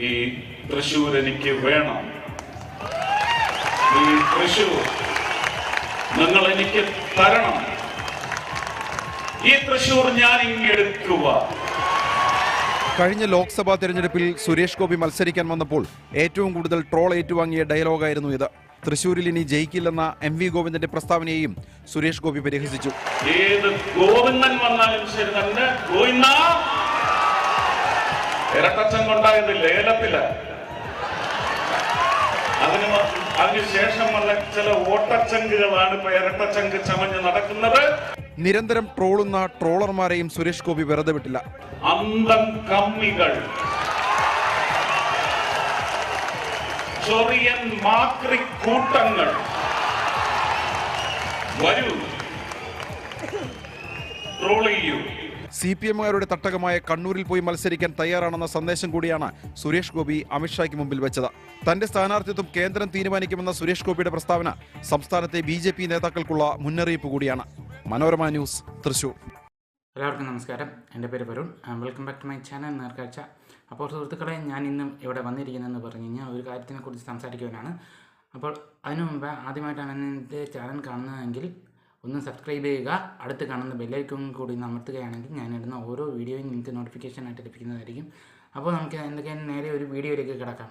ഈ തൃശ്ശൂർ എനിക്ക് വേണം. ഈ തൃശ്ശൂർ നിങ്ങൾ എനിക്ക് തരണം. ഈ തൃശ്ശൂർ ഞാൻ ഇങ്ങെടുക്കുക. കഴിഞ്ഞ ലോക്സഭാ തെരഞ്ഞെടുപ്പിൽ സുരേഷ് ഗോപി മത്സരിക്കാൻ വന്നപ്പോൾ ഏറ്റവും കൂടുതൽ ട്രോൾ ഏറ്റുവാങ്ങിയ ഡയലോഗായിരുന്നു ഇത്. തൃശ്ശൂരിൽ ഇനി ജയിക്കില്ലെന്ന MV ഗോവിന്ദന്റെ പ്രസ്താവനയെയും സുരേഷ് ഗോപി പരിഹസിച്ചു. ഏത് ഗോവിന്ദൻ വന്നാലും ശരി തന്നെ ഗോവിന്ദ ഇരട്ടച്ചങ്കുണ്ടായത് ലേലത്തില. അതിനുശേഷമുള്ള ചില ഓട്ടച്ചങ്കുകളാണ് ഇപ്പൊ ഇരട്ടച്ചങ്ക് ചമഞ്ഞ് നടക്കുന്നത്. നിരന്തരം ട്രോളുന്ന ട്രോളർമാരെയും സുരേഷ് ഗോപി വെറുതെ വിട്ടില്ല. അന്തം കമ്മികൾ, ചൊറിയൻ മാക്രി കൂട്ടങ്ങൾ, വരൂ ട്രോൾ ചെയ്യൂ. CPM-കാരുടെ തട്ടകമായ കണ്ണൂരിൽ പോയി മത്സരിക്കാൻ തയ്യാറാണെന്ന സന്ദേശം കൂടിയാണ് സുരേഷ് ഗോപി അമിത്ഷായ്ക്ക് മുമ്പിൽ വെച്ചത്. തന്റെ സ്ഥാനാർത്ഥിത്വം കേന്ദ്രം തീരുമാനിക്കുമെന്ന സുരേഷ് ഗോപിയുടെ പ്രസ്താവന സംസ്ഥാനത്തെ BJP നേതാക്കൾക്കുള്ള മുന്നറിയിപ്പ് കൂടിയാണ്. മനോരമ ന്യൂസ്, തൃശൂർ. എല്ലാവർക്കും നമസ്കാരം. എൻ്റെ പേര് Varun. Welcome back to my channel Nerkazhcha. അപ്പോൾ സുഹൃത്തുക്കളെ, ഞാൻ ഇന്നും ഇവിടെ വന്നിരിക്കുന്നതെന്ന് പറഞ്ഞു കഴിഞ്ഞാൽ ഒരു കാര്യത്തിനെക്കുറിച്ച് സംസാരിക്കുവാനാണ്. അപ്പോൾ അതിനു മുമ്പ് ആദ്യമായിട്ടാണ് എൻ്റെ ചാനൽ കാണുന്നതെങ്കിൽ ഒന്ന് സബ്സ്ക്രൈബ് ചെയ്യുക. അടുത്ത് കാണുന്ന ബെല്ലൈക്കൺ കൂടി അമർത്തുകയാണെങ്കിൽ ഞാൻ ഇടുന്ന ഓരോ വീഡിയോയും നിങ്ങൾക്ക് നോട്ടിഫിക്കേഷനായിട്ട് ലഭിക്കുന്നതായിരിക്കും. അപ്പോൾ നമുക്ക് എന്തൊക്കെയാണ് നേരെ ഒരു വീഡിയോയിലേക്ക് കിടക്കാം.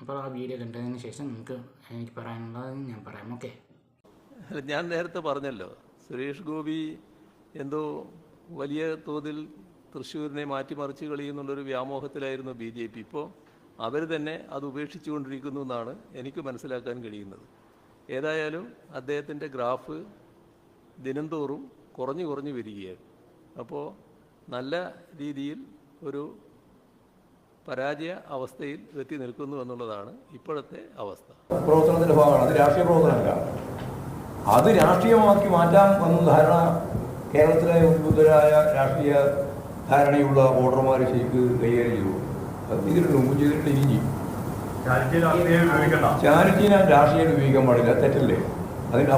അപ്പോൾ ആ വീഡിയോ കണ്ടതിന് ശേഷം നമുക്ക് എനിക്ക് പറയാനുള്ളത് ഞാൻ പറയാം. ഓക്കെ, ഞാൻ നേരത്തെ പറഞ്ഞല്ലോ, സുരേഷ് ഗോപി എന്തോ വലിയ തോതിൽ തൃശ്ശൂരിനെ മാറ്റിമറിച്ച് കളിയുന്നുള്ളൊരു വ്യാമോഹത്തിലായിരുന്നു BJP. ഇപ്പോൾ അവർ തന്നെ അത് ഉപേക്ഷിച്ചുകൊണ്ടിരിക്കുന്നു എന്നാണ് എനിക്ക് മനസ്സിലാക്കാൻ കഴിയുന്നത്. ഏതായാലും അദ്ദേഹത്തിൻ്റെ ഗ്രാഫ് ദിനംതോറും കുറഞ്ഞു വരികയാണ്. അപ്പോൾ നല്ല രീതിയിൽ ഒരു പരാജയ അവസ്ഥയിൽ എത്തി നിൽക്കുന്നു എന്നുള്ളതാണ് ഇപ്പോഴത്തെ അവസ്ഥ. പ്രവർത്തനത്തിൻ്റെ ഭാഗമാണ് അത്, രാഷ്ട്രീയ പ്രവർത്തനമല്ല. അത് രാഷ്ട്രീയമാക്കി മാറ്റാൻ വന്ന ധാരണ കേരളത്തിലെ ഉദ്ബുദ്ധരായ രാഷ്ട്രീയ ധാരണയുള്ള വോട്ടർമാർ ശരിക്ക് കൈകാര്യം ചെയ്തു. അത് ചെയ്തിട്ടുണ്ട്, മുമ്പ് ചെയ്തിട്ടുണ്ട്, ഇനിയും ചെയ്യും. ചാരിറ്റീനെ രാഷ്ട്രീയം ഉപയോഗിക്കാൻ പാടില്ല, തെറ്റല്ലേ? അതിന്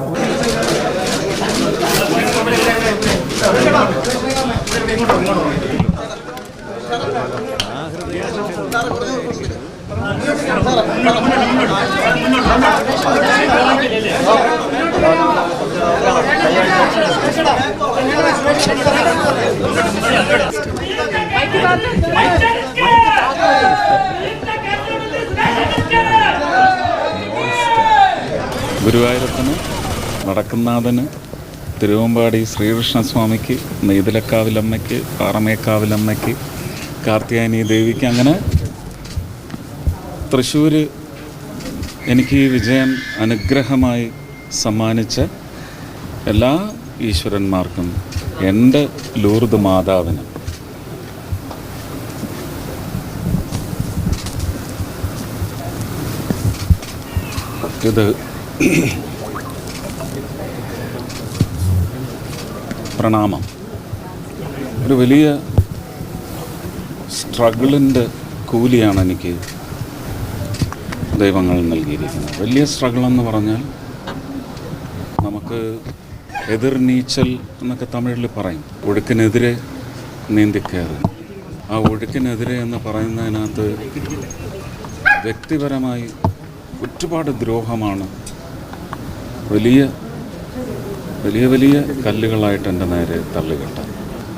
ഗുരുവായൂരപ്പന്, വടക്കുംനാഥന്, തിരുവമ്പാടി ശ്രീകൃഷ്ണസ്വാമിക്ക്, നെയ്തലക്കാവിലമ്മയ്ക്ക്, പാറമേക്കാവിലമ്മയ്ക്ക്, കാർത്യായനി ദേവിക്ക്, അങ്ങനെ തൃശ്ശൂർ എനിക്ക് ഈ വിജയം അനുഗ്രഹമായി സമ്മാനിച്ച എല്ലാ ഈശ്വരന്മാർക്കും, എൻ്റെ ലൂർദ് മാതാവിന് ഇത് പ്രണാമം. ഒരു വലിയ സ്ട്രഗിളിൻ്റെ കൂലിയാണ് എനിക്ക് ദൈവങ്ങൾ നൽകിയിരിക്കുന്നത്. വലിയ സ്ട്രഗിളെന്ന് പറഞ്ഞാൽ നമുക്ക് എതിർനീച്ചൽ എന്നൊക്കെ തമിഴിൽ പറയും. ഒഴുക്കിനെതിരെ നീന്തിക്കയറും. ആ ഒഴുക്കിനെതിരെ എന്ന് പറയുന്നതിനകത്ത് വ്യക്തിപരമായി ഒരുപാട് ദ്രോഹമാണ് വലിയ വലിയ വലിയ കല്ലുകളായിട്ട് എൻ്റെ നേരെ തള്ളിക്കെട്ടാൻ.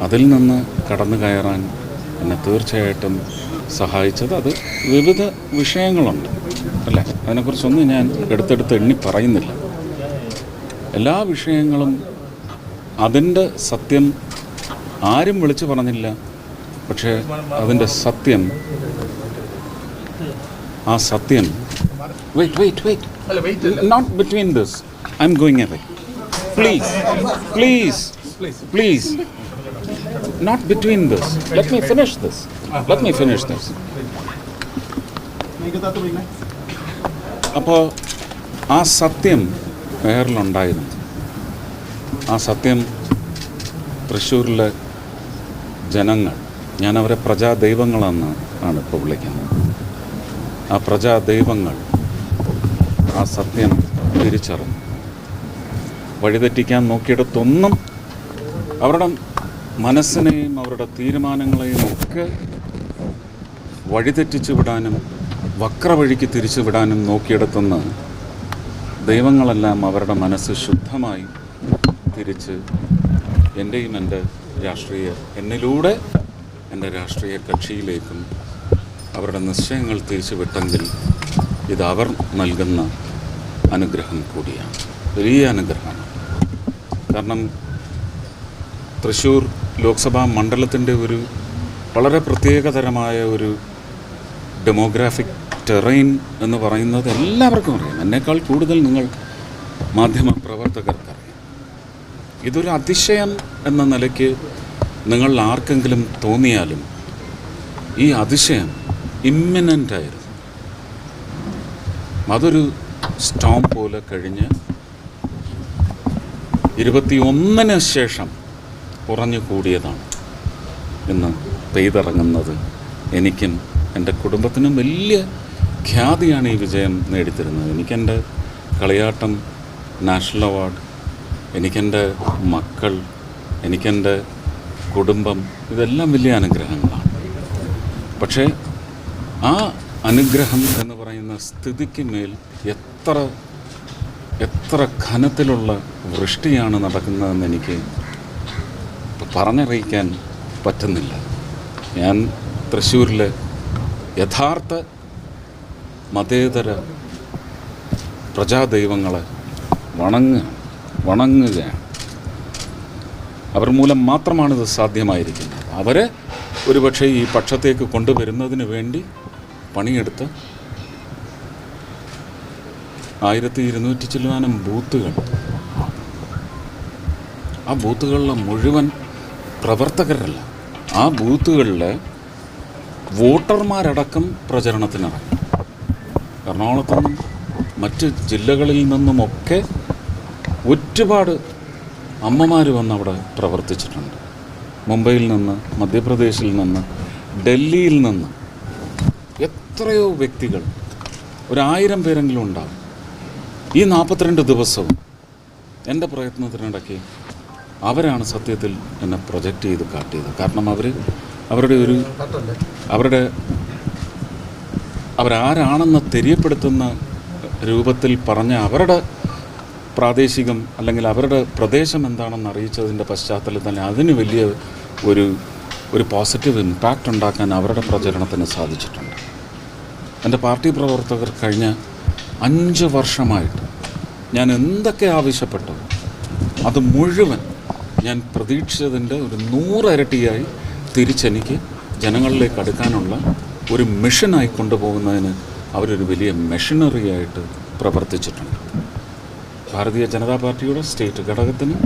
അതിൽ നിന്ന് കടന്നു കയറാൻ എന്നെ തീർച്ചയായിട്ടും സഹായിച്ചത് അത് വിവിധ വിഷയങ്ങളുണ്ട് അല്ലേ. അതിനെക്കുറിച്ചൊന്നും ഞാൻ എടുത്തെടുത്ത് എണ്ണി പറയുന്നില്ല. എല്ലാ വിഷയങ്ങളും അതിൻ്റെ സത്യം ആരും വിളിച്ചു പറഞ്ഞില്ല. പക്ഷേ അതിൻ്റെ സത്യം, ആ സത്യം, not between this, I'm going away, please, not between this, let me finish this. അപ്പോൾ ആ സത്യം പേരിലുണ്ടായിരുന്നു. ആ സത്യം തൃശ്ശൂരിലെ ജനങ്ങൾ, ഞാനവരെ പ്രജാദൈവങ്ങളെന്ന് ആണ് ഇപ്പോൾ വിളിക്കുന്നത്. ആ പ്രജാദൈവങ്ങൾ ആ സത്യം തിരിച്ചറിഞ്ഞു. വഴിതെറ്റിക്കാൻ നോക്കിയിടത്തൊന്നും അവരുടെ മനസ്സിനെയും അവരുടെ തീരുമാനങ്ങളെയും ഒക്കെ വഴിതെറ്റിച്ചു വിടാനും വക്രവഴിക്ക് തിരിച്ചു വിടാനും നോക്കിയെടുത്തുന്ന ദൈവങ്ങളെല്ലാം അവരുടെ മനസ്സ് ശുദ്ധമായി തിരിച്ച് എൻ്റെയും എന്നിലൂടെ എൻ്റെ രാഷ്ട്രീയ കക്ഷിയിലേക്കും അവരുടെ നിശ്ചയങ്ങൾ തിരിച്ചു വിട്ടെങ്കിൽ ഇത് അവർ നൽകുന്ന അനുഗ്രഹം കൂടിയാണ്, വലിയ അനുഗ്രഹമാണ്. കാരണം തൃശ്ശൂർ ലോക്സഭാ മണ്ഡലത്തിൻ്റെ ഒരു വളരെ പ്രത്യേകതരമായ ഒരു ഡെമോഗ്രാഫിക് ടെറൈൻ എന്ന് പറയുന്നത് എല്ലാവർക്കും അറിയാം. എന്നേക്കാൾ കൂടുതൽ നിങ്ങൾ മാധ്യമപ്രവർത്തകർക്കറിയാം. ഇതൊരു അതിശയം എന്ന നിലയ്ക്ക് നിങ്ങൾ ആർക്കെങ്കിലും തോന്നിയാലും ഈ അതിശയം ഇമ്മിനൻ്റായിരുന്നു. അതൊരു സ്റ്റോം പോലെ കഴിഞ്ഞ് 21-ന് ശേഷം ഉറഞ്ഞു കൂടിയതാണ് ഇന്ന് പെയ്തിറങ്ങുന്നത്. എനിക്കും എൻ്റെ കുടുംബത്തിനും വലിയ ഖ്യാതിയാണ് ഈ വിജയം നേടിത്തരുന്നത്. എനിക്കെൻ്റെ കളിയാട്ടം നാഷണൽ അവാർഡ്, എനിക്കെൻ്റെ മക്കൾ, എനിക്കെൻ്റെ കുടുംബം, ഇതെല്ലാം വലിയ അനുഗ്രഹങ്ങളാണ്. പക്ഷേ ആ അനുഗ്രഹം എന്ന് പറയുന്ന സ്ഥിതിക്ക് മേൽ എത്ര ഘനത്തിലുള്ള വൃഷ്ടിയാണ് നടക്കുന്നതെന്ന് എനിക്ക് പറഞ്ഞറിയിക്കാൻ പറ്റുന്നില്ല. ഞാൻ തൃശ്ശൂരിലെ യഥാർത്ഥ മതേതര പ്രജാദൈവങ്ങളെ വണങ്ങുകയാണ്. അവർ മൂലം മാത്രമാണിത് സാധ്യമായിരിക്കുന്നത്. അവരെ ഒരുപക്ഷെ ഈ പക്ഷത്തേക്ക് കൊണ്ടുവരുന്നതിന് വേണ്ടി പണിയെടുത്ത് 1200 ചില്ലുവാനും ബൂത്തുകൾ, ആ ബൂത്തുകളിലെ മുഴുവൻ പ്രവർത്തകരല്ല, ആ ബൂത്തുകളിലെ വോട്ടർമാരടക്കം പ്രചരണത്തിനിറങ്ങി. എറണാകുളത്തു നിന്നും മറ്റ് ജില്ലകളിൽ നിന്നുമൊക്കെ ഒരുപാട് അമ്മമാർ വന്നവിടെ പ്രവർത്തിച്ചിട്ടുണ്ട്. മുംബൈയിൽ നിന്ന്, മധ്യപ്രദേശിൽ നിന്ന്, ഡൽഹിയിൽ നിന്ന് എത്രയോ വ്യക്തികൾ, 1000 പേരെങ്കിലും ഉണ്ടാകും. ഈ 42 ദിവസവും എൻ്റെ പ്രയത്നത്തിനിടയ്ക്ക് അവരാണ് സത്യത്തിൽ എന്നെ പ്രൊജക്റ്റ് ചെയ്ത് കാട്ടിയത്. കാരണം അവരാരാണെന്ന് തെര്യപ്പെടുത്തുന്ന രൂപത്തിൽ പറഞ്ഞ അവരുടെ പ്രാദേശികം അല്ലെങ്കിൽ അവരുടെ പ്രദേശം എന്താണെന്ന് അറിയിച്ചതിൻ്റെ പശ്ചാത്തലത്തിൽ തന്നെ അതിന് വലിയ ഒരു പോസിറ്റീവ് ഇമ്പാക്റ്റ് ഉണ്ടാക്കാൻ അവരുടെ പ്രചരണത്തിന് സാധിച്ചിട്ടുണ്ട്. എൻ്റെ പാർട്ടി പ്രവർത്തകർ കഴിഞ്ഞ 5 വർഷമായിട്ട് ഞാൻ എന്തൊക്കെ ആവശ്യപ്പെട്ടു അത് മുഴുവൻ ഞാൻ പ്രതീക്ഷിച്ചതിൻ്റെ ഒരു 100 ഇരട്ടിയായി തിരിച്ചെനിക്ക് ജനങ്ങളിലേക്ക് അടുക്കാനുള്ള ഒരു മിഷനായി കൊണ്ടുപോകുന്നതിന് അവരൊരു വലിയ മെഷീനറിയായിട്ട് പ്രവർത്തിച്ചിട്ടുണ്ട്. ഭാരതീയ ജനതാ പാർട്ടിയുടെ സ്റ്റേറ്റ് ഘടകത്തിന്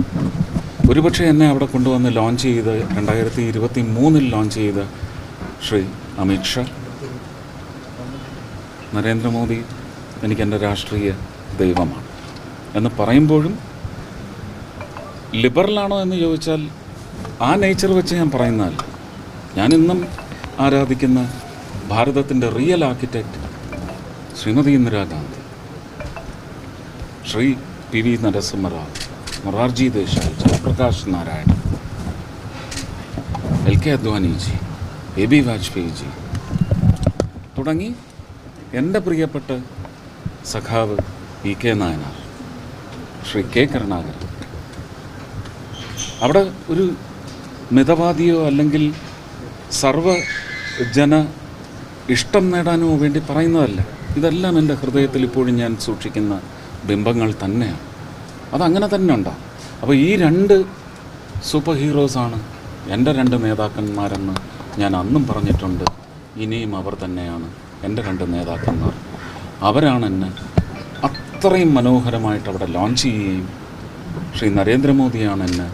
ഒരുപക്ഷെ എന്നെ അവിടെ കൊണ്ടുവന്ന് ലോഞ്ച് ചെയ്ത് 2023 ലോഞ്ച് ചെയ്ത ശ്രീ അമിത് ഷാ, നരേന്ദ്രമോദി എനിക്കെൻ്റെ രാഷ്ട്രീയ ദൈവമാണ് എന്ന് പറയുമ്പോഴും ലിബറലാണോ എന്ന് ചോദിച്ചാൽ ആ നേച്ചർ വെച്ച് ഞാൻ പറയുന്നതല്ല. ഞാനിന്നും ആരാധിക്കുന്ന ഭാരതത്തിൻ്റെ real architect Shrimati Indira Gandhi, Shri PV Narasimha Rao, Morarji Desai, Jayaprakash Narayan, LK അദ്വാനിജി, AB Vajpayeeji തുടങ്ങി എൻ്റെ പ്രിയപ്പെട്ട സഖാവ് EK നായനാർ, ശ്രീ K കരുണാകരൻ. അവിടെ ഒരു മിതവാദിയോ അല്ലെങ്കിൽ സർവ്വജന ഇഷ്ടം നേടാനോ വേണ്ടി പറയുന്നതല്ല. ഇതെല്ലാം എൻ്റെ ഹൃദയത്തിൽ ഇപ്പോഴും ഞാൻ സൂക്ഷിക്കുന്ന ബിംബങ്ങൾ തന്നെയാണ്. അതങ്ങനെ തന്നെ ഉണ്ടാകും. അപ്പോൾ ഈ 2 സൂപ്പർ ഹീറോസാണ് എൻ്റെ 2 നേതാക്കന്മാരെന്ന് ഞാൻ അന്നും പറഞ്ഞിട്ടുണ്ട്. ഇനിയും അവർ തന്നെയാണ് എൻ്റെ 2 നേതാക്കന്മാർ. അവരാണ് എന്നെ അത്രയും മനോഹരമായിട്ട് അവിടെ ലോഞ്ച് ചെയ്യുകയും ശ്രീ നരേന്ദ്രമോദിയാണ് എന്നെ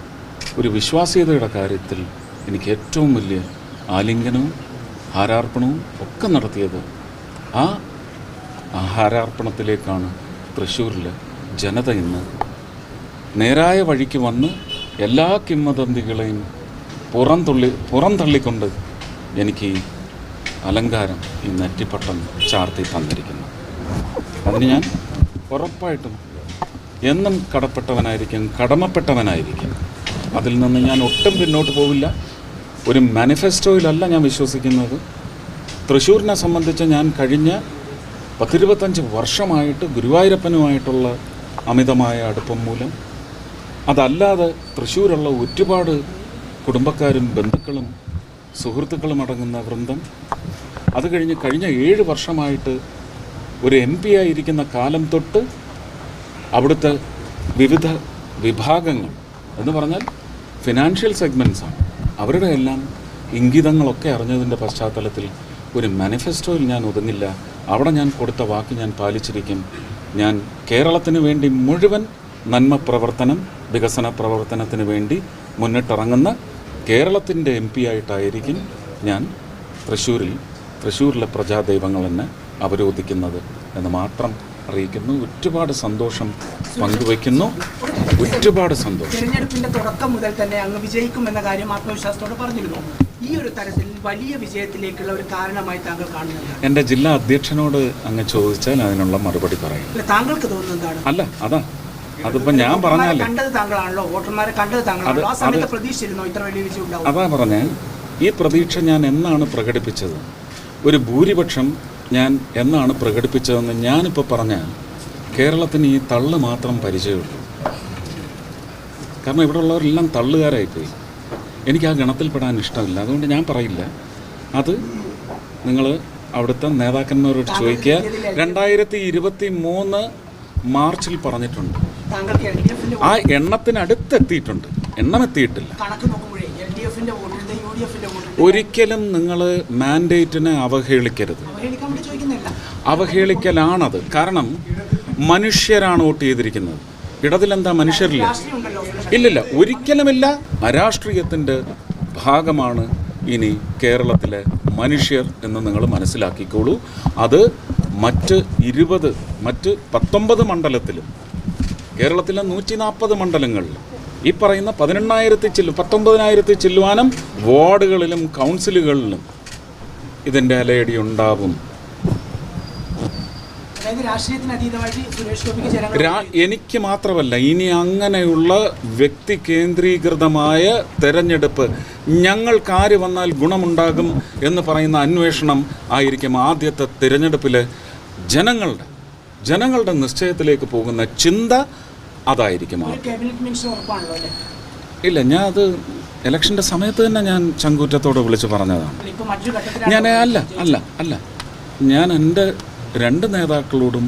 ഒരു വിശ്വാസ്യതയുടെ കാര്യത്തിൽ എനിക്ക് ഏറ്റവും വലിയ ആലിംഗനവും ഹാരാർപ്പണവും ഒക്കെ നടത്തിയത്. ആ ഹാരാർപ്പണത്തിലേക്കാണ് തൃശ്ശൂരിലെ ജനത ഇന്ന് നേരായ വഴിക്ക് വന്ന് എല്ലാ കിംവദന്തികളെയും പുറന്തള്ളിക്കൊണ്ട് എനിക്ക് ഈ അലങ്കാരം, ഈ നെറ്റിപ്പട്ടം ചാർത്തി തന്നിരിക്കുന്നു. അതിന് ഞാൻ ഉറപ്പായിട്ടും എന്നും കടമപ്പെട്ടവനായിരിക്കും. അതിൽ നിന്ന് ഞാൻ ഒട്ടും പിന്നോട്ട് പോവില്ല. ഒരു മാനിഫെസ്റ്റോയിലല്ല ഞാൻ വിശ്വസിക്കുന്നത്, തൃശ്ശൂരിനെ സംബന്ധിച്ച് ഞാൻ കഴിഞ്ഞ 10-25 വർഷമായിട്ട് ഗുരുവായൂരപ്പനുമായിട്ടുള്ള അമിതമായ അടുപ്പം മൂലം, അതല്ലാതെ തൃശ്ശൂരുള്ള ഒരുപാട് കുടുംബക്കാരും ബന്ധുക്കളും സുഹൃത്തുക്കളും അടങ്ങുന്ന വൃന്ദം, അത് കഴിഞ്ഞ് കഴിഞ്ഞ 7 വർഷമായിട്ട് ഒരു MP ആയിരിക്കുന്ന കാലം തൊട്ട് അവിടുത്തെ വിവിധ വിഭാഗങ്ങൾ എന്ന് പറഞ്ഞാൽ ഫിനാൻഷ്യൽ സെഗ്മെൻറ്റ്സാണ്, അവരുടെ എല്ലാം ഇംഗിതങ്ങളൊക്കെ അറിഞ്ഞതിൻ്റെ പശ്ചാത്തലത്തിൽ ഒരു മാനിഫെസ്റ്റോയിൽ ഞാൻ ഒതുങ്ങില്ല. അവിടെ ഞാൻ കൊടുത്ത വാക്ക് ഞാൻ പാലിച്ചിരിക്കും. ഞാൻ കേരളത്തിന് വേണ്ടി മുഴുവൻ നന്മ പ്രവർത്തനം, വികസന പ്രവർത്തനത്തിന് വേണ്ടി മുന്നിട്ടിറങ്ങുന്ന കേരളത്തിൻ്റെ MP ആയിട്ടായിരിക്കും ഞാൻ തൃശ്ശൂരിലെ പ്രജാദൈവങ്ങൾ എന്നെ അവരോധിക്കുന്നത് എന്ന് മാത്രം അറിയിക്കുന്നു. ഒരുപാട് സന്തോഷം പങ്കുവയ്ക്കുന്നു, ഒരുപാട് സന്തോഷം. തിരഞ്ഞെടുപ്പിന്റെ തുടക്കം മുതൽ തന്നെ അങ്ങ് വിജയിക്കുമെന്ന കാര്യം ആത്മവിശ്വാസത്തോടെ പറഞ്ഞിരുന്നു. ഈ ഒരു തരത്തിൽ വലിയ വിജയത്തിലേക്കുള്ള ഒരു കാരണമായി താങ്കൾ കാണുന്നത്? എൻ്റെ ജില്ലാ അധ്യക്ഷനോട് അങ്ങ് ചോദിച്ചാൽ അതിനുള്ള മറുപടി പറയും. താങ്കൾക്ക് തോന്നുന്നത് എന്താണ്? അല്ല, അതിപ്പോൾ ഞാൻ പറഞ്ഞാലേ, കണ്ടത് താങ്കളാണല്ലോ, വോട്ടർമാരെ കണ്ടത് താങ്കളാണല്ലോ. ആ സമയത്ത് പ്രതീക്ഷിച്ചിരുന്നോ ഇത്ര വലിയ വിജയം ഉണ്ടാവും? അതാ പറഞ്ഞേ, ഈ പ്രതീക്ഷ ഞാൻ എന്നാണ് പ്രകടിപ്പിച്ചത്? ഒരു ഭൂരിപക്ഷം ഞാൻ എന്നാണ് പ്രകടിപ്പിച്ചതെന്ന് ഞാനിപ്പോൾ പറഞ്ഞാൽ കേരളത്തിന് ഈ തള്ള് മാത്രം പരിചയമുള്ളൂ. കാരണം ഇവിടെ ഉള്ളവരെല്ലാം തള്ളുകാരായിപ്പോയി. എനിക്ക് ആ ഗണത്തിൽപ്പെടാൻ ഇഷ്ടമില്ല, അതുകൊണ്ട് ഞാൻ പറയില്ല. അത് നിങ്ങൾ അവിടുത്തെ നേതാക്കന്മാരോട് ചോദിക്കുക. 2023 മാർച്ചിൽ പറഞ്ഞിട്ടുണ്ട്. ആ എണ്ണത്തിനടുത്തെത്തിയിട്ടുണ്ട്, എണ്ണം എത്തിയിട്ടില്ല. ഒരിക്കലും നിങ്ങൾ മാൻഡേറ്റിനെ അവഹേളിക്കരുത്. അവഹേളിക്കലാണത്. കാരണം മനുഷ്യരാണ് വോട്ട് ചെയ്തിരിക്കുന്നത്. ഇടതിലെന്താ മനുഷ്യരില്ല? ഇല്ലില്ല, ഒരിക്കലുമില്ല. അരാഷ്ട്രീയത്തിൻ്റെ ഭാഗമാണ് ഇനി കേരളത്തിലെ മനുഷ്യർ എന്ന് നിങ്ങൾ മനസ്സിലാക്കിക്കോളൂ. അത് മറ്റ് 19 മണ്ഡലത്തിലും കേരളത്തിലെ 140 മണ്ഡലങ്ങളിലും ഈ പറയുന്ന 19,000 ചില്ലുവാനും വാർഡുകളിലും കൗൺസിലുകളിലും ഇതിൻ്റെ അലയടി ഉണ്ടാവും. എനിക്ക് മാത്രമല്ല, ഇനി അങ്ങനെയുള്ള വ്യക്തി കേന്ദ്രീകൃതമായ തെരഞ്ഞെടുപ്പ്, ഞങ്ങൾക്കാര് വന്നാൽ ഗുണമുണ്ടാകും എന്ന് പറയുന്ന അന്വേഷണം ആയിരിക്കും ആദ്യത്തെ തിരഞ്ഞെടുപ്പിൽ. ജനങ്ങളുടെ നിശ്ചയത്തിലേക്ക് പോകുന്ന ചിന്ത അതായിരിക്കും. ഇല്ല, ഞാൻ അത് ഇലക്ഷൻ്റെ സമയത്ത് തന്നെ ഞാൻ ചങ്കൂറ്റത്തോടെ വിളിച്ച് പറഞ്ഞതാണ്. ഞാൻ എൻ്റെ 2 നേതാക്കളോടും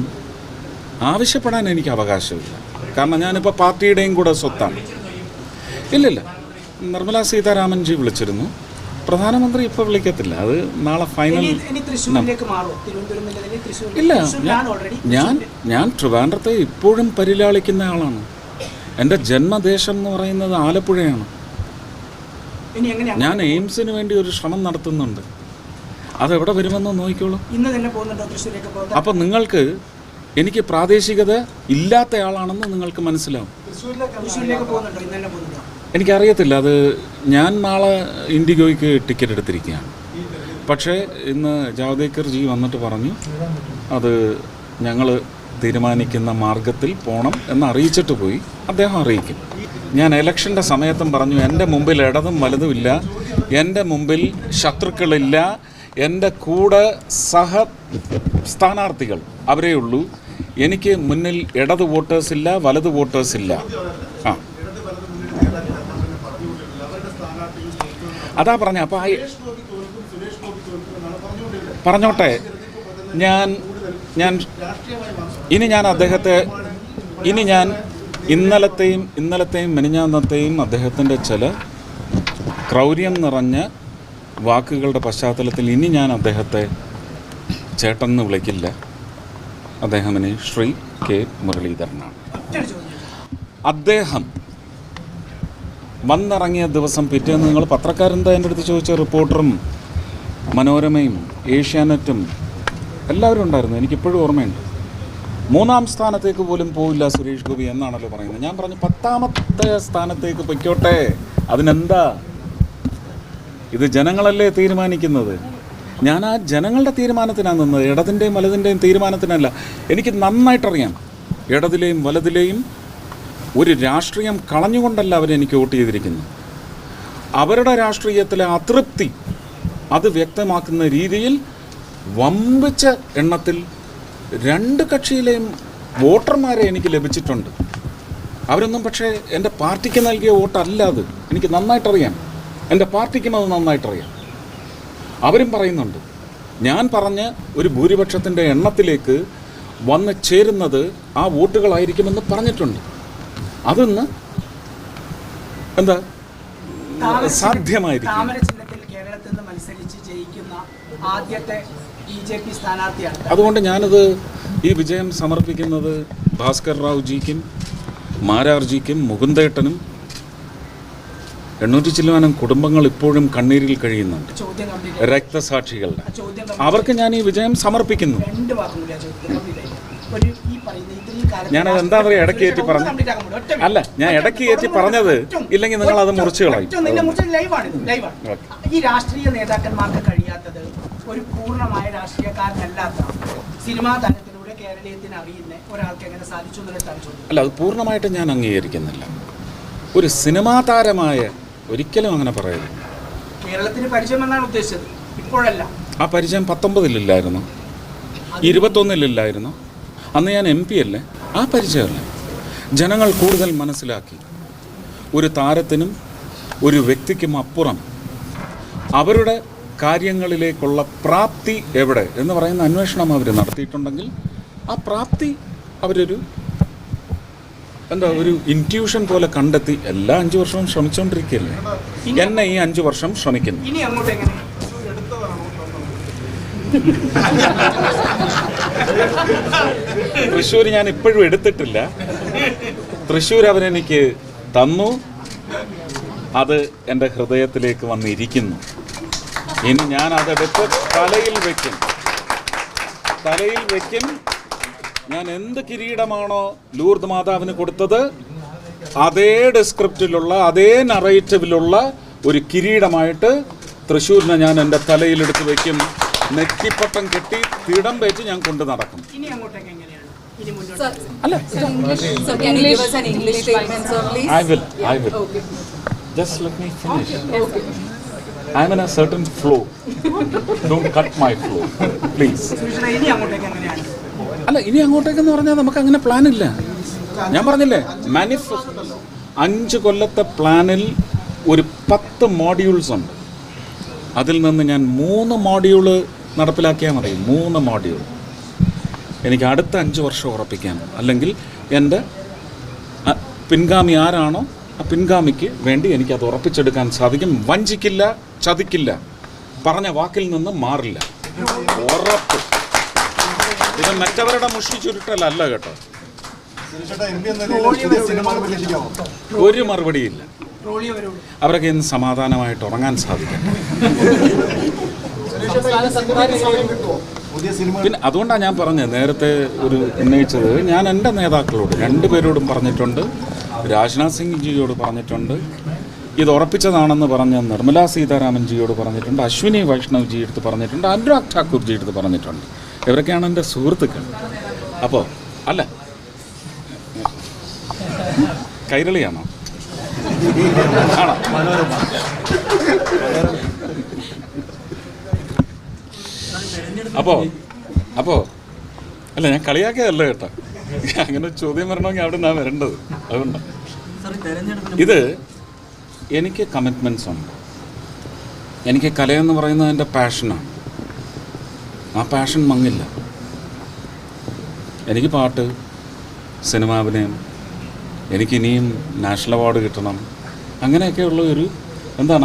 ആവശ്യപ്പെടാൻ എനിക്ക് അവകാശമില്ല. കാരണം ഞാനിപ്പോൾ പാർട്ടിയുടെയും കൂടെ സ്വത്താണ്. ഇല്ലില്ല, നിർമ്മല സീതാരാമൻജി വിളിച്ചിരുന്നു, പ്രധാനമന്ത്രി ഇപ്പോൾ വിളിക്കത്തില്ല. അത് നാളെ ഫൈനൽ. ഇല്ല, ഞാൻ ട്രിവാൻഡ്രത്തെ ഇപ്പോഴും പരിലാളിക്കുന്ന ആളാണ്. എൻ്റെ ജന്മദേശം എന്ന് പറയുന്നത് ആലപ്പുഴയാണ്. ഞാൻ എയിംസിന് വേണ്ടി ഒരു ശ്രമം നടത്തുന്നുണ്ട്. അതെവിടെ വരുമെന്ന് നോക്കിക്കോളൂ. അപ്പം നിങ്ങൾക്ക് എനിക്ക് പ്രാദേശികത ഇല്ലാത്ത ആളാണെന്ന് നിങ്ങൾക്ക് മനസ്സിലാവും. എനിക്കറിയത്തില്ല, അത് ഞാൻ നാളെ ഇൻഡിഗോയ്ക്ക് ടിക്കറ്റ് എടുത്തിരിക്കുകയാണ്. പക്ഷേ ഇന്ന് ജാവ്ദേക്കർ ജി വന്നിട്ട് പറഞ്ഞു അത് ഞങ്ങൾ തീരുമാനിക്കുന്ന മാർഗത്തിൽ പോകണം എന്ന് അറിയിച്ചിട്ട് പോയി. അദ്ദേഹം അറിയിക്കും. ഞാൻ ഇലക്ഷൻ്റെ സമയത്തും പറഞ്ഞു, എൻ്റെ മുമ്പിൽ ഇടതും വലതുമില്ല, എൻ്റെ മുമ്പിൽ ശത്രുക്കളില്ല, എൻ്റെ കൂടെ സ്ഥാനാർത്ഥികൾ അവരേ ഉള്ളൂ. എനിക്ക് മുന്നിൽ ഇടത് വോട്ടേഴ്സില്ല, വലത് വോട്ടേഴ്സില്ല. അതാ പറഞ്ഞ. അപ്പോൾ പറഞ്ഞോട്ടെ, ഞാൻ അദ്ദേഹത്തെ ഇന്നലത്തെയും മെനിഞ്ഞാന്നത്തെയും അദ്ദേഹത്തിൻ്റെ ചില ക്രൗര്യം നിറഞ്ഞ വാക്കുകളുടെ പശ്ചാത്തലത്തിൽ ഇനി ഞാൻ അദ്ദേഹത്തെ ചേട്ടനെന്ന് വിളിക്കില്ല. അദ്ദേഹമിന് ശ്രീ കെ മുരളീധരനാണ്. അദ്ദേഹം വന്നിറങ്ങിയ ദിവസം പിറ്റേന്ന് നിങ്ങൾ പത്രക്കാരെന്താ എൻ്റെ അടുത്ത് ചോദിച്ച റിപ്പോർട്ടറും മനോരമയും ഏഷ്യാനെറ്റും എല്ലാവരും ഉണ്ടായിരുന്നു. എനിക്കിപ്പോഴും ഓർമ്മയുണ്ട്. 3-ാം സ്ഥാനത്തേക്ക് പോലും പോവില്ല സുരേഷ് ഗോപി എന്നാണല്ലോ പറയുന്നത്. ഞാൻ പറഞ്ഞു 10ാമത്തെ സ്ഥാനത്തേക്ക് പൊയ്ക്കോട്ടെ, അതിനെന്താ? ഇത് ജനങ്ങളല്ലേ തീരുമാനിക്കുന്നത്. ഞാൻ ആ ജനങ്ങളുടെ തീരുമാനത്തിനാണ് നിന്നത്, ഇടതിൻ്റെയും വലതിൻ്റെയും തീരുമാനത്തിനല്ല. എനിക്ക് നന്നായിട്ടറിയാം, ഇടതിലെയും വലതിലെയും ഒരു രാഷ്ട്രീയം കളഞ്ഞുകൊണ്ടല്ല അവരെനിക്ക് വോട്ട് ചെയ്തിരിക്കുന്നത്. അവരുടെ രാഷ്ട്രീയത്തിലെ അതൃപ്തി അത് വ്യക്തമാക്കുന്ന രീതിയിൽ വമ്പിച്ച എണ്ണത്തിൽ രണ്ട് കക്ഷിയിലെയും വോട്ടർമാരെ എനിക്ക് ലഭിച്ചിട്ടുണ്ട്. അവരൊന്നും പക്ഷേ എൻ്റെ പാർട്ടിക്ക് നൽകിയ വോട്ടല്ല അത്. എനിക്ക് നന്നായിട്ടറിയാം, എൻ്റെ പാർട്ടിക്കും അത് നന്നായിട്ടറിയാം. അവരും പറയുന്നുണ്ട് ഞാൻ പറഞ്ഞ ഒരു ഭൂരിപക്ഷത്തിൻ്റെ എണ്ണത്തിലേക്ക് വന്ന് ചേരുന്നത് ആ വോട്ടുകളായിരിക്കുമെന്ന് പറഞ്ഞിട്ടുണ്ട്. അതൊന്ന് എന്താ സാധ്യമായിരിക്കും. താമരചിഹ്നത്തിൽ കേരളത്തിൽ നിന്ന് മത്സരിച്ച് ജയിക്കുന്ന ആദ്യത്തെ BJP സ്ഥാനാർത്ഥിയാണ്. അതുകൊണ്ട് ഞാനത് ഈ വിജയം സമർപ്പിക്കുന്നത് ഭാസ്കർ റാവു ജിക്കും മാരാർജിക്കും മുകുന്ദേട്ടനും 800 ചില്ലുവാനും കുടുംബങ്ങൾ ഇപ്പോഴും കണ്ണീരിൽ കഴിയുന്നുണ്ട്, രക്തസാക്ഷികളുടെ. അവർക്ക് ഞാൻ ഈ വിജയം സമർപ്പിക്കുന്നു. ഞാനത് എന്താ പറയുക ഇടയ്ക്ക് കയറ്റി പറഞ്ഞു അല്ല, ഞാൻ ഇടയ്ക്ക് കയറ്റി പറഞ്ഞത് ഇല്ലെങ്കിൽ നിങ്ങൾ അത് മുറിച്ചു കളയും. ഈ രാഷ്ട്രീയ നേതാക്കന്മാർക്ക് കഴിയാത്തത് ഒരു പൂർണ്ണമായ രാഷ്ട്രീയക്കാരനല്ലാത്ത സിനിമാ താരത്തിലൂടെ കേരളീയത്തിന് അറിയുന്ന ഒരാൾക്ക് എങ്ങനെ സാധിച്ചു എന്നുള്ളത്. അല്ല, അത് പൂർണ്ണമായിട്ട് ഞാൻ അംഗീകരിക്കുന്നില്ല. ഒരു സിനിമാ താരമായ ഒരിക്കലും അങ്ങനെ പറയരുത്. കേരളത്തിന് പരിചയം എന്നാണ് ഉദ്ദേശിച്ചത്, ഇപ്പോഴല്ല. ആ പരിചയം 19-ലില്ലായിരുന്നു, 21-ലില്ലായിരുന്നു. അന്ന് ഞാൻ MP അല്ലേ. ആ പരിചയമല്ല. ജനങ്ങൾ കൂടുതൽ മനസ്സിലാക്കി ഒരു താരത്തിനും ഒരു വ്യക്തിക്കും അപ്പുറം അവരുടെ കാര്യങ്ങളിലേക്കുള്ള പ്രാപ്തി എവിടെ എന്ന് പറയുന്ന അന്വേഷണം അവർ നടത്തിയിട്ടുണ്ടെങ്കിൽ ആ പ്രാപ്തി അവരൊരു ഒരു ഇൻറ്റ്യൂഷൻ പോലെ കണ്ടെത്തി എല്ലാ 5 വർഷവും ശ്രമിച്ചുകൊണ്ടിരിക്കുകയല്ലേ. എന്നെ ഈ 5 വർഷം ശ്രമിക്കുന്നു. തൃശ്ശൂർ ഞാൻ ഇപ്പോഴും എടുത്തിട്ടില്ല. തൃശ്ശൂർ അവരെനിക്ക് തന്നു, അത് എൻ്റെ ഹൃദയത്തിലേക്ക് വന്നിരിക്കുന്നു. ഇനി ഞാൻ അതെടുത്ത് തലയിൽ വയ്ക്കും. ഞാൻ എന്ത് കിരീടമാണോ ലൂർദ് മാതാവിന് കൊടുത്തത് അതേ ഡിസ്ക്രിപ്റ്റിലുള്ള അതേ നറേറ്റീവിലുള്ള ഒരു കിരീടമായിട്ട് തൃശ്ശൂരിനെ ഞാൻ എൻ്റെ തലയിലെടുത്ത് വയ്ക്കും. നെറ്റിപ്പട്ടം കെട്ടി തിടം വെച്ച് ഞാൻ കൊണ്ടു നടക്കും. അല്ല, I will. Just let me finish. I am in a certain flow. Don't cut my flow, please. അല്ല, ഇനി അങ്ങോട്ടേക്കെന്ന് പറഞ്ഞാൽ നമുക്ക് അങ്ങനെ പ്ലാനില്ല. ഞാൻ പറഞ്ഞില്ലേ, 5 കൊല്ലത്തെ പ്ലാനിൽ ഒരു 10 മോഡ്യൂൾസ് ഉണ്ട്. അതിൽ നിന്ന് ഞാൻ 3 മോഡ്യൂള് നടപ്പിലാക്കിയാൽ മതി. 3 മോഡ്യൂൾ എനിക്ക് അടുത്ത 5 വർഷം ഉറപ്പിക്കാൻ, അല്ലെങ്കിൽ എൻ്റെ പിൻഗാമി ആരാണോ ആ പിൻഗാമിക്ക് വേണ്ടി എനിക്കത് ഉറപ്പിച്ചെടുക്കാൻ സാധിക്കും. വഞ്ചിക്കില്ല, ചതിക്കില്ല, പറഞ്ഞ വാക്കിൽ നിന്ന് മാറില്ല, ഉറപ്പ്. ഇത് മറ്റവരുടെ മുഷി ചുരുട്ടലല്ല കേട്ടോ. ഒരു മറുപടിയില്ല. അവരൊക്കെ ഇന്ന് സമാധാനമായിട്ട് ഉറങ്ങാൻ സാധിക്കും. പിന്നെ അതുകൊണ്ടാണ് ഞാൻ പറഞ്ഞത്, നേരത്തെ ഉന്നയിച്ചത് ഞാൻ എൻ്റെ നേതാക്കളോട് 2 പേരോടും പറഞ്ഞിട്ടുണ്ട്. രാജ്നാഥ് സിംഗ് ജിയോട് പറഞ്ഞിട്ടുണ്ട്, ഇത് ഉറപ്പിച്ചതാണെന്ന് പറഞ്ഞ നിർമ്മലാ സീതാരാമൻ ജിയോട് പറഞ്ഞിട്ടുണ്ട്, അശ്വിനി വൈഷ്ണവ് ജി എടുത്ത് പറഞ്ഞിട്ടുണ്ട്, അനുരാഗ് ഠാക്കൂർ ജി എടുത്ത് പറഞ്ഞിട്ടുണ്ട്. ഇവരൊക്കെയാണ് എൻ്റെ സുഹൃത്തുക്കൾ. അപ്പോൾ അല്ല, കൈരളിയാണോ? ആണോ? അപ്പോൾ അല്ല, ഞാൻ കളിയാക്കിയതല്ല കേട്ടോ. അങ്ങനെ ചോദ്യം വരണമെങ്കിൽ അവിടെ നിന്നാണ് വരേണ്ടത്. അതുകൊണ്ടാണ് ഇത്. എനിക്ക് കമ്മിറ്റ്മെൻറ്റ്സ് ഉണ്ട്. എനിക്ക് കലയെന്ന് പറയുന്നത് എൻ്റെ പാഷനാണ്. ആ പാഷൻ മങ്ങില്ല. എനിക്ക് പാട്ട്, സിനിമാഭിനയം, എനിക്കിനിയും നാഷണൽ അവാർഡ് കിട്ടണം, അങ്ങനെയൊക്കെയുള്ള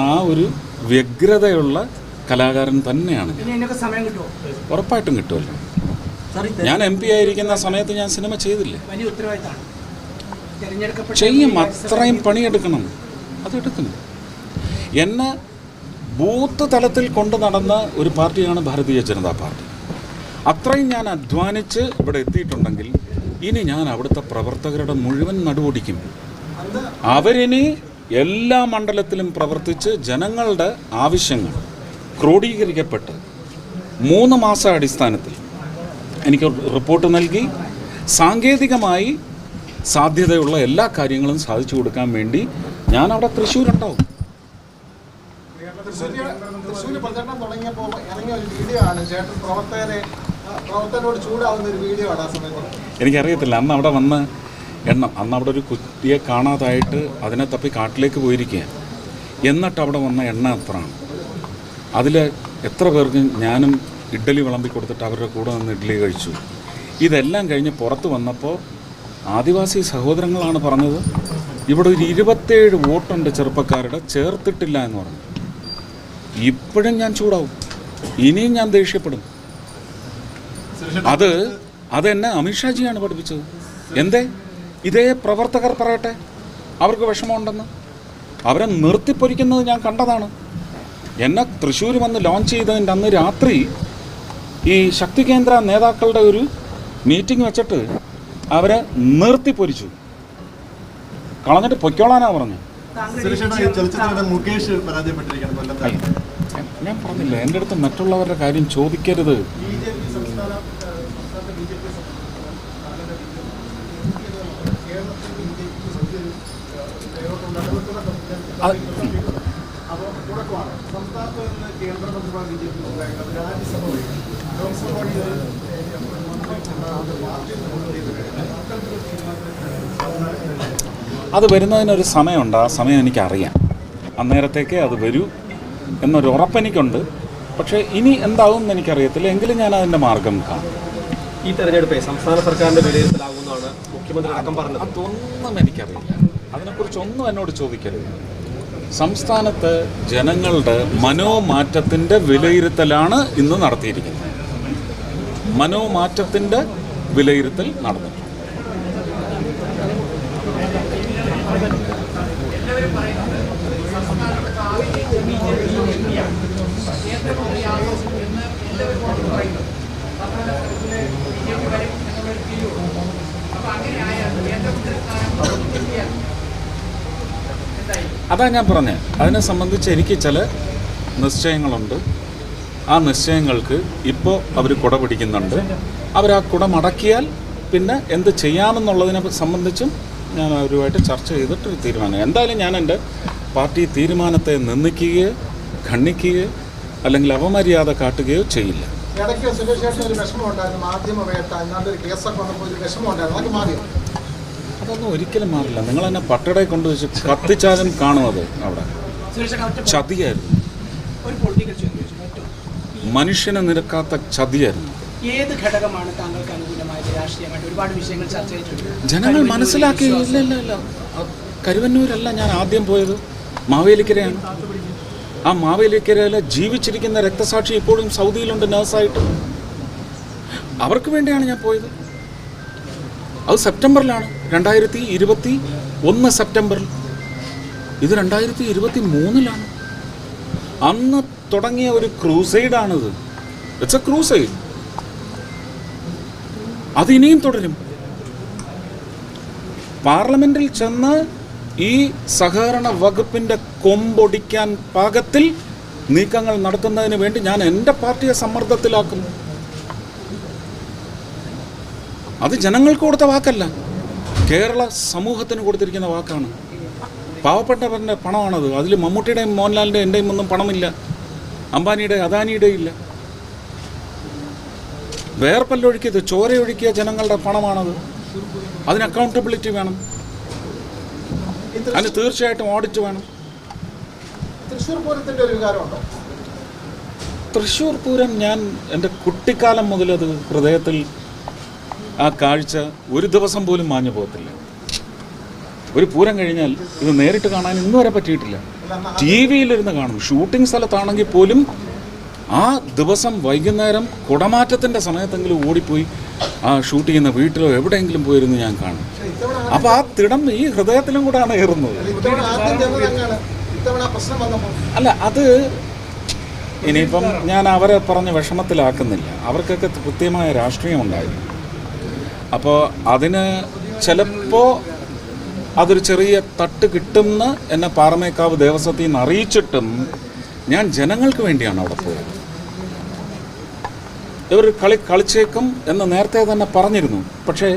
ആ ഒരു വ്യഗ്രതയുള്ള കലാകാരൻ തന്നെയാണ്. ഉറപ്പായിട്ടും കിട്ടുമല്ലോ. ഞാൻ MP ആയിരിക്കുന്ന സമയത്ത് ഞാൻ സിനിമ ചെയ്തില്ലേ? ചെയ്യും. അത്രയും പണിയെടുക്കണം, അതെടുക്കണം. എന്നെ ബൂത്ത് തലത്തിൽ കൊണ്ടു നടന്ന ഒരു പാർട്ടിയാണ് ഭാരതീയ ജനതാ പാർട്ടി. അത്രയും ഞാൻ അധ്വാനിച്ച് ഇവിടെ എത്തിയിട്ടുണ്ടെങ്കിൽ ഇനി ഞാൻ അവിടുത്തെ പ്രവർത്തകരുടെ മുഴുവൻ നടുവൊടിക്കും. അവരിനി എല്ലാ മണ്ഡലത്തിലും പ്രവർത്തിച്ച് ജനങ്ങളുടെ ആവശ്യങ്ങൾ ക്രോഡീകരിക്കപ്പെട്ട് 3 മാസ അടിസ്ഥാനത്തിൽ എനിക്ക് റിപ്പോർട്ട് നൽകി സാങ്കേതികമായി സാധ്യതയുള്ള എല്ലാ കാര്യങ്ങളും സാധിച്ചു കൊടുക്കാൻ വേണ്ടി ഞാൻ അവിടെ തൃശ്ശൂരുണ്ടാവും. തൃശ്ശൂർ പ്രചരണം തുടങ്ങിയപ്പോൾ ഇറങ്ങിയ ഒരു വീഡിയോ ആണ് ചേട്ടൻ പ്രവർത്തകരോട് ചൂടാവുന്ന ഒരു വീഡിയോ ആണ് ആ സമയത്ത്. എനിക്കറിയത്തില്ല, അന്ന് അവിടെ വന്ന് അന്ന് അവിടെ ഒരു കുട്ടിയെ കാണാതായിട്ട് അതിനെ തപ്പി കാട്ടിലേക്ക് പോയിരിക്കുക. എന്നിട്ട് അവിടെ വന്ന എണ്ണ എത്രയാണ്, അതിൽ എത്ര പേർക്ക് ഞാനും ഇഡ്ഡലി വിളമ്പി കൊടുത്തിട്ട് അവരുടെ കൂടെ നിന്ന് ഇഡ്ഡലി കഴിച്ചു. ഇതെല്ലാം കഴിഞ്ഞ് പുറത്ത് വന്നപ്പോൾ ആദിവാസി സഹോദരങ്ങളാണ് പറഞ്ഞത്, ഇവിടെ ഒരു 27 വോട്ടുണ്ട് ചെറുപ്പക്കാരുടെ, ചേർത്തിട്ടില്ല എന്ന് പറഞ്ഞു. ഇപ്പോഴും ഞാൻ ചൂടാവും, ഇനിയും ഞാൻ ദേഷ്യപ്പെടും. അതെന്നെ അമിത്ഷാജിയാണ് പഠിപ്പിച്ചത്. എന്തേ ഇതേ പ്രവർത്തകർ പറയട്ടെ, അവർക്ക് വിഷമമുണ്ടെന്ന്. അവരെ നിർത്തിപ്പൊരിക്കുന്നത് ഞാൻ കണ്ടതാണ്. എന്നെ തൃശ്ശൂർ വന്ന് ലോഞ്ച് ചെയ്തതിൻ്റെ അന്ന് രാത്രി ഈ ശക്തി കേന്ദ്ര നേതാക്കളുടെ ഒരു മീറ്റിംഗ് വെച്ചിട്ട് അവരെ നിർത്തിപ്പൊരിച്ചു, കളഞ്ഞിട്ട് പൊയ്ക്കോളാനാണ് പറഞ്ഞു. ഞാൻ പറഞ്ഞില്ല, എൻ്റെ അടുത്ത് മറ്റുള്ളവരുടെ കാര്യം ചോദിക്കരുത്. അത് വരുന്നതിനൊരു സമയമുണ്ട്, ആ സമയം എനിക്കറിയാം. അന്നേരത്തേക്ക് അത് വരൂ എന്നൊരു ഉറപ്പെനിക്കുണ്ട്. പക്ഷേ ഇനി എന്താവും എന്ന് എനിക്കറിയത്തില്ല, എങ്കിലും ഞാൻ അതിൻ്റെ മാർഗം കാണും. ഈ തെരഞ്ഞെടുപ്പ് സംസ്ഥാന സർക്കാരിൻ്റെ വിലയിരുത്തലാകുമെന്നാണ് മുഖ്യമന്ത്രി അടക്കം പറഞ്ഞത്. അതൊന്നും എനിക്കറിയില്ല, അതിനെക്കുറിച്ചൊന്നും എന്നോട് ചോദിക്കരുത്. സംസ്ഥാനത്ത് ജനങ്ങളുടെ മനോമാറ്റത്തിൻ്റെ വിലയിരുത്തലാണ് ഇന്ന് നടത്തിയിരിക്കുന്നത്. മനോമാറ്റത്തിൻ്റെ വിലയിരുത്തൽ നടന്നു. അതാ ഞാൻ പറഞ്ഞത്, അതിനെ സംബന്ധിച്ച് എനിക്ക് ചില നിശ്ചയങ്ങളുണ്ട്. ആ നിശ്ചയങ്ങൾക്ക് ഇപ്പോൾ അവർ കുട പിടിക്കുന്നുണ്ട്. അവർ ആ കുട മടക്കിയാൽ പിന്നെ എന്ത് ചെയ്യാമെന്നുള്ളതിനെ സംബന്ധിച്ചും ഞാൻ അവരുമായിട്ട് ചർച്ച ചെയ്തിട്ട് തീരുമാനം. എന്തായാലും ഞാൻ എൻ്റെ പാർട്ടി തീരുമാനത്തെ നിന്ദിക്കുകയോ ഖണ്ഡിക്കുകയോ അല്ലെങ്കിൽ അപമര്യാദ കാട്ടുകയോ ചെയ്യില്ല. ഇടയ്ക്ക് സുരേഷ് ചേട്ടന് ഒരു വിഷമമുണ്ടായിരുന്നു, മാധ്യമവേട്ട എന്നാണ്ടൊരു കേസൊക്കെ വന്നപ്പോൾ ഒരു വിഷമമുണ്ടായിരുന്നു, അതൊക്കെ മാറിയോ? അതൊന്നും ഒരിക്കലും മാറില്ല. നിങ്ങൾ എന്നെ പട്ടടയിൽ കൊണ്ടുവച്ച് കത്തിച്ചാലും കാണും. അത് അവിടെ ചതിയായിരുന്നു, മനുഷ്യനെ നിരക്കാത്ത ചതിയായിരുന്നു. ഏത് ഘടകമാണ് താങ്കൾക്ക് അനുകൂലമായത് രാഷ്ട്രീയമായിട്ട്? ഒരുപാട് വിഷയങ്ങൾ ചർച്ച ചെയ്തിട്ടുണ്ട്. ജനങ്ങൾ മനസ്സിലാക്കി. ഇല്ല, കരുവന്നൂരല്ല ഞാൻ ആദ്യം പോയത്, മാവേലിക്കരയാണ്. ആ മാവേലിക്കരയിലെ ജീവിച്ചിരിക്കുന്ന രക്തസാക്ഷി ഇപ്പോഴും സൗദിയിലുണ്ട് നഴ്സായിട്ട്. അവർക്ക് വേണ്ടിയാണ് ഞാൻ പോയത്. അത് സെപ്റ്റംബറിലാണ്, 2021 സെപ്റ്റംബറിൽ. ഇത് 2023 അന്ന് തുടങ്ങിയ ഒരു ക്രൂസൈഡാണിത്. It's a crusade. അതിനിയും തുടരും. പാർലമെന്റിൽ ചെന്ന് ഈ സഹകരണ വകുപ്പിൻ്റെ കൊമ്പൊടിക്കാൻ പാകത്തിൽ നീക്കങ്ങൾ നടത്തുന്നതിന് വേണ്ടി ഞാൻ എൻ്റെ പാർട്ടിയെ സമ്മർദ്ദത്തിലാക്കും. അത് ജനങ്ങൾക്ക് കൊടുത്ത വാക്കല്ല, കേരള സമൂഹത്തിന് കൊടുത്തിരിക്കുന്ന വാക്കാണ്. പാവപ്പെട്ടവരുടെ പണമാണത്. അതിൽ മമ്മൂട്ടിയുടെയും മോഹൻലാലിൻ്റെയും എൻ്റെയും ഒന്നും പണമില്ല, അംബാനിയുടെ അദാനിയുടെ ഇല്ല. വേർപ്പല്ലൊഴുക്കിയത്, ചോരയൊഴുക്കിയ ജനങ്ങളുടെ പണമാണത്. അതിന് അക്കൗണ്ടബിലിറ്റി വേണം, അതിന് തീർച്ചയായിട്ടും ഓഡിറ്റ് വേണം. തൃശ്ശൂർ പൂരത്തിൻ്റെ ഒരു വികാരമുണ്ടോ? തൃശ്ശൂർ പൂരം ഞാൻ എൻ്റെ കുട്ടിക്കാലം മുതലത് ഹൃദയത്തിൽ, ആ കാഴ്ച ഒരു ദിവസം പോലും മാഞ്ഞു പോകത്തില്ല. ഒരു പൂരം കഴിഞ്ഞാൽ ഇത് നേരിട്ട് കാണാൻ ഇന്ന് വരെ പറ്റിയിട്ടില്ല. TV-യിലിരുന്ന് കാണും. ഷൂട്ടിംഗ് സ്ഥലത്താണെങ്കിൽ പോലും ആ ദിവസം വൈകുന്നേരം കുടമാറ്റത്തിൻ്റെ സമയത്തെങ്കിലും ഓടിപ്പോയി ആ ഷൂട്ട് ചെയ്യുന്ന വീട്ടിലോ എവിടെയെങ്കിലും പോയിരുന്ന് ഞാൻ കാണും. അപ്പോൾ ആ തിടം ഈ ഹൃദയത്തിലും കൂടെയാണ് ഏറുന്നത്. അല്ല, അത് ഇനിയിപ്പം ഞാൻ അവരെ പറഞ്ഞ് വിഷമത്തിലാക്കുന്നില്ല. അവർക്കൊക്കെ കൃത്യമായ രാഷ്ട്രീയം ഉണ്ടായിരുന്നു. അപ്പോൾ അതിന് ചിലപ്പോൾ അതൊരു ചെറിയ തട്ട് കിട്ടുമെന്ന് എന്നെ പാറമേക്കാവ് ദേവസ്വത്തിൽ നിന്ന് അറിയിച്ചിട്ടും ഞാൻ ജനങ്ങൾക്ക് വേണ്ടിയാണ് അവിടെ പോയത്. ഇവർ കളിച്ചേക്കും എന്ന് നേരത്തെ തന്നെ പറഞ്ഞിരുന്നു. പക്ഷേ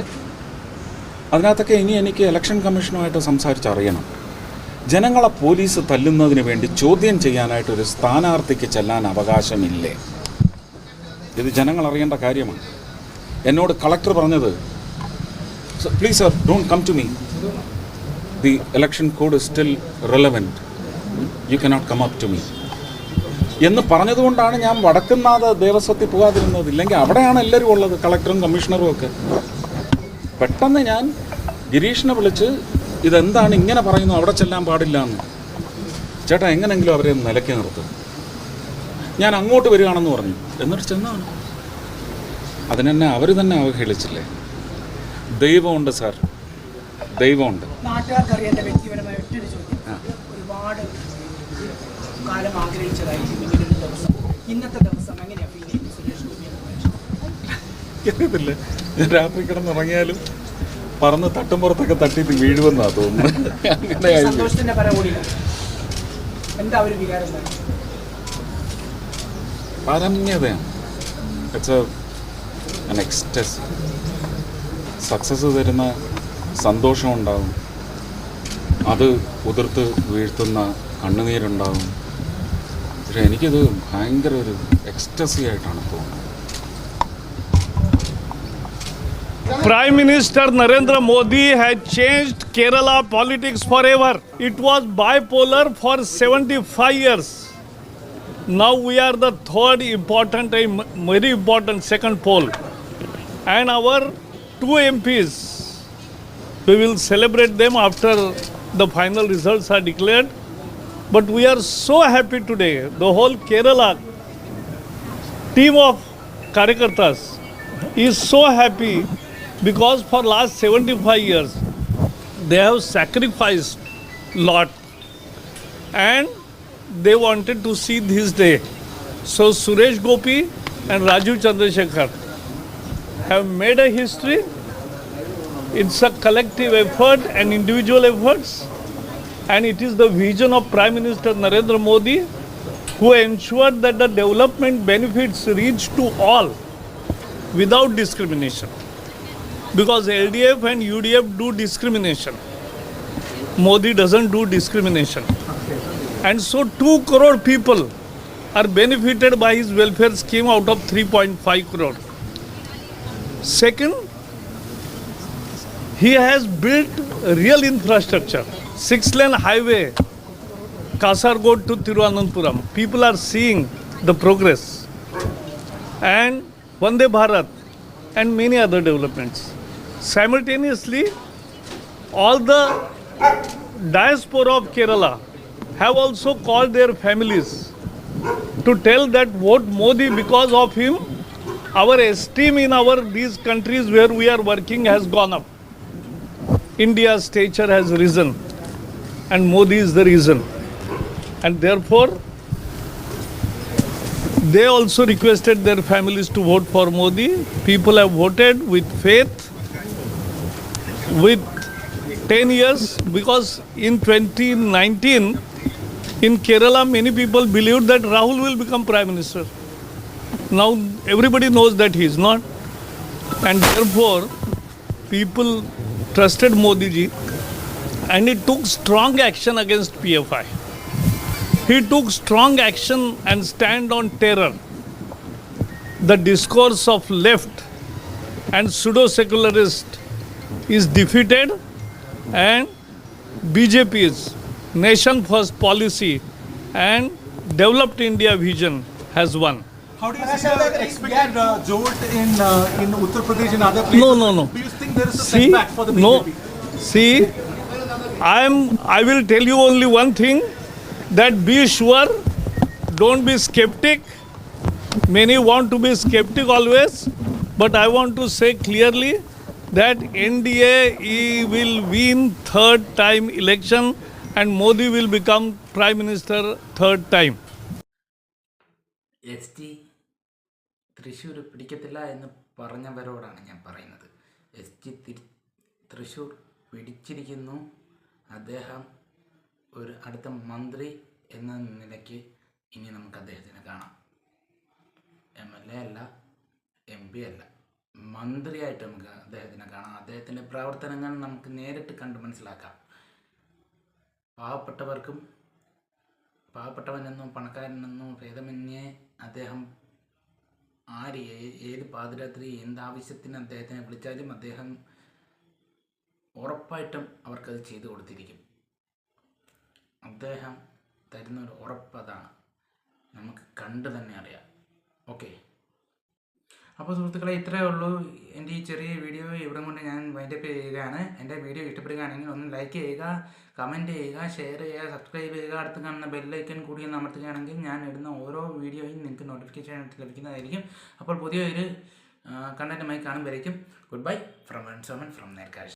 അതിനകത്തൊക്കെ ഇനി എനിക്ക് ഇലക്ഷൻ കമ്മീഷനുമായിട്ട് സംസാരിച്ചറിയണം. ജനങ്ങളെ പോലീസ് തല്ലുന്നതിന് വേണ്ടി ചോദ്യം ചെയ്യാനായിട്ടൊരു സ്ഥാനാർത്ഥിക്ക് ചെല്ലാൻ അവകാശമില്ലേ? ഇത് ജനങ്ങൾ അറിയേണ്ട കാര്യമാണ്. എന്നോട് കളക്ടർ പറഞ്ഞത്, please sir, don't come to me, the election code is still relevant, you cannot come up to me എന്ന് പറഞ്ഞതുകൊണ്ടാണ് ഞാൻ വടക്കുന്നാഥ ദേവസ്വത്തിൽ പോകാതിരുന്നത്. ഇല്ലെങ്കിൽ അവിടെയാണ് എല്ലാവരും ഉള്ളത്, കളക്ടറും കമ്മീഷണറും ഒക്കെ. പെട്ടെന്ന് ഞാൻ ഗിരീഷിനെ വിളിച്ച്, ഇതെന്താണ് ഇങ്ങനെ പറയുന്നു, അവിടെ ചെല്ലാൻ പാടില്ല എന്ന്. ചേട്ടാ എങ്ങനെങ്കിലും അവരെ നിലയ്ക്ക് നിർത്തും, ഞാൻ അങ്ങോട്ട് വരികയാണെന്ന് പറഞ്ഞു. എന്നിട്ട് ചെന്നാണ്. അതിനെന്നെ അവർ തന്നെ അവഹേളിച്ചില്ലേ? ദൈവമുണ്ട് സാർ, ദൈവമുണ്ട്. നാട്ടുകാർക്കറിയാൻ വ്യക്തിപരമായ ഒറ്റൊരു ചോദ്യം, ഒരുപാട് കാലം ആഗ്രഹിച്ചതായിരിക്കും ഇങ്ങനൊരു ദിവസം. ഇന്നത്തെ ദിവസം എങ്ങനെയാണ് ഫീൽ ചെയ്യുന്നത് സുരേഷ് ഗോപി? അറിയത്തില്ല, ഞാൻ രാത്രി കിടന്നുറങ്ങിയാലും പറന്ന് തട്ടുംപുറത്തൊക്കെ തട്ടിയിട്ട് വീഴുമെന്നാ തോന്നുന്നത്. അങ്ങനെ സന്തോഷത്തിന്റെ പരകൂടിയില്ല. എന്താ ഒരു വികാരം? പരമ്യതയാണ്. It's an ecstasy. സക്സസ് തരുന്ന സന്തോഷമുണ്ടാവും, അത് ഉതിർത്ത് വീഴ്ത്തുന്ന കണ്ണുനീരുണ്ടാവും. പക്ഷെ എനിക്കിത് ഭയങ്കര ഒരു എക്സ്റ്റസി ആയിട്ടാണ് തോന്നുന്നത്. Prime Minister Narendra Modi had changed Kerala politics forever. It was bipolar for 75 years. Now we are the third important, very important second pole. And our 2 MPs, we will celebrate them after the final results are declared. But we are so happy today. The whole Kerala team of Karyakartas is so happy because for last 75 years they have sacrificed lot and they wanted to see this day. So Suresh Gopi and Raju Chandrasekhar have made a history. It's a collective effort and individual efforts, and it is the vision of Prime Minister Narendra Modi who ensured that the development benefits reach to all without discrimination. Because LDF and UDF do discrimination. Modi doesn't do discrimination. And so 2 crore people are benefited by his welfare scheme out of 3.5 crore. Second, he has built real infrastructure. 6-lane highway, Kasargod to Thiruvananthapuram. People are seeing the progress. And Vande Bharat and many other developments. Simultaneously, all the diaspora of Kerala have also called their families to tell that vote Modi. Because of him, our esteem in these countries where we are working has gone up. India's stature has risen, and Modi is the reason. And therefore, they also requested their families to vote for Modi. People have voted with faith, with 10 years, because in 2019 in Kerala many people believed that Rahul will become Prime Minister. Now everybody knows that he is not, and therefore people trusted Modi ji, and he took strong action against PFI. He took strong action and stand on terror. The discourse of left and pseudo-secularist is defeated, and BJP's nation first policy and developed India vision has won. How do you see the expected jolt in Uttar Pradesh and other places? No. Do you think there is a setback for the BJP? See, I will tell you only one thing, that be sure, don't be skeptic. Many want to be skeptic always, but I want to say clearly that NDA will win 3rd time election and Modi will become Prime Minister 3rd time. ST Thrissur പിടിക്കത്തില്ല എന്ന് പറഞ്ഞവരോടാണ് ഞാൻ പറയുന്നത്. ST Thrissur പിടിച്ചിരിക്കുന്നു. അദ്ദേഹം ഒരു അടുത്ത മന്ത്രി എന്ന നിലയ്ക്ക് ഇനി നമുക്ക് അദ്ദേഹത്തിനെ കാണാം. MLA അല്ല, MP അല്ല, മന്ത്രിയായിട്ട് നമുക്ക് അദ്ദേഹത്തിനെ കാണാം. അദ്ദേഹത്തിൻ്റെ പ്രവർത്തനങ്ങൾ നമുക്ക് നേരിട്ട് കണ്ട് മനസ്സിലാക്കാം. പാവപ്പെട്ടവനെന്നോ പണക്കാരനെന്നോ ഭേദമന്യേ അദ്ദേഹം ഏത് പാതിരാത്രി എന്താവശ്യത്തിന് അദ്ദേഹത്തിനെ വിളിച്ചാലും അദ്ദേഹം ഉറപ്പായിട്ടും അവർക്കത് ചെയ്തു കൊടുത്തിരിക്കും. അദ്ദേഹം തരുന്നൊരു ഉറപ്പ് അതാണ്, നമുക്ക് കണ്ടു തന്നെ അറിയാം. ഓക്കെ, അപ്പോൾ സുഹൃത്തുക്കളെ ഇത്രയേ ഉള്ളൂ. എൻ്റെ ഈ ചെറിയ വീഡിയോ ഇവിടെ കൊണ്ട് ഞാൻ വൈൻഡപ്പ് ചെയ്യുകയാണ്. എൻ്റെ വീഡിയോ ഇഷ്ടപ്പെടുകയാണെങ്കിൽ ഒന്ന് ലൈക്ക് ചെയ്യുക, കമൻറ്റ് ചെയ്യുക, ഷെയർ ചെയ്യുക, സബ്സ്ക്രൈബ് ചെയ്യുക. അടുത്ത് കാണുന്ന ബെല്ലൈക്കൺ കൂടി ഒന്ന് അമർത്തുകയാണെങ്കിൽ ഞാൻ ഇടുന്ന ഓരോ വീഡിയോയും നിങ്ങൾക്ക് നോട്ടിഫിക്കേഷൻ ആയിട്ട് ലഭിക്കുന്നതായിരിക്കും. അപ്പോൾ പുതിയൊരു കണ്ടൻറ്റുമായി കാണുമ്പോഴേക്കും ഗുഡ് ബൈ ഫ്രം നേർക്കാഴ്ച.